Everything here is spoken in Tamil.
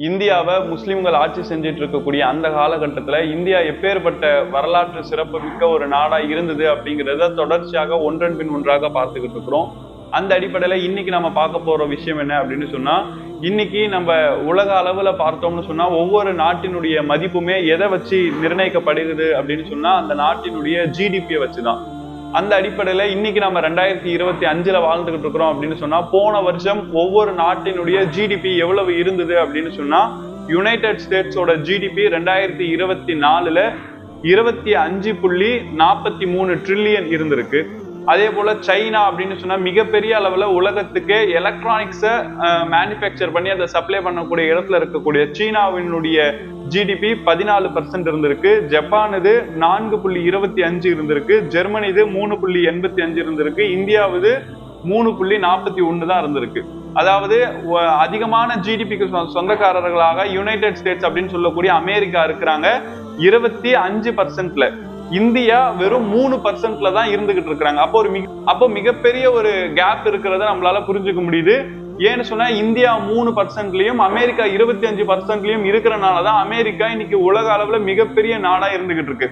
இந்தியாவை முஸ்லிம்கள் ஆட்சி செஞ்சிட்டு இருக்கக்கூடிய அந்த காலகட்டத்துல இந்தியா எப்பேற்பட்ட வரலாற்று சிறப்பு மிக்க ஒரு நாடா இருந்தது அப்படிங்கிறத தொடர்ச்சியாக ஒன்றன் பின் ஒன்றாக பார்த்துக்கிட்டு இருக்கிறோம். அந்த அடிப்படையில இன்னைக்கு நம்ம பார்க்க போற விஷயம் என்ன அப்படின்னு சொன்னா, இன்னைக்கு நம்ம உலக அளவுல பார்த்தோம்னு சொன்னா ஒவ்வொரு நாட்டினுடைய மதிப்புமே எதை வச்சு நிர்ணயிக்கப்படுகிறது அப்படின்னு சொன்னா அந்த நாட்டினுடைய ஜிடிபியை வச்சுதான். அந்த அடிப்படையில இன்னைக்கு நம்ம 2025 வாழ்ந்துகிட்டு இருக்கிறோம் அப்படின்னு சொன்னா, போன வருஷம் ஒவ்வொரு நாட்டினுடைய ஜிடிபி எவ்வளவு இருந்தது அப்படின்னு சொன்னா, யுனைடெட் ஸ்டேட்ஸோட ஜிடிபி 2024 25.43 ட்ரில்லியன் இருந்திருக்கு. அதே போல சைனா அப்படின்னு சொன்னா மிகப்பெரிய அளவுல உலகத்துக்கு எலக்ட்ரானிக்ஸை மேனுஃபேக்சர் பண்ணி அதை சப்ளை பண்ணக்கூடிய இடத்துல இருக்கக்கூடிய சீனாவினுடைய ஜிடிபி 14% இருந்திருக்கு. ஜப்பான் இது 4.25 இருந்திருக்கு. ஜெர்மனி இது 3.85 இருந்திருக்கு. இந்தியாவது 3.41 தான் இருந்திருக்கு. அதாவது அதிகமான ஜிடிபிக்கு சொந்தக்காரர்களாக யுனைடெட் ஸ்டேட்ஸ் அப்படின்னு சொல்லக்கூடிய அமெரிக்கா இருக்கிறாங்க 25%. இந்தியா வெறும் 3%ல தான் இருந்துகிட்டு இருக்கிறாங்க. அப்போ மிகப்பெரிய ஒரு கேப் இருக்கிறத நம்மளால புரிஞ்சுக்க முடியுது. ஏன்னு சொன்னா இந்தியா 3%லயும் அமெரிக்கா 25%லயும் இருக்கிறனாலதான் அமெரிக்கா இன்னைக்கு உலக அளவுல மிகப்பெரிய நாடா இருந்துகிட்டு இருக்கு.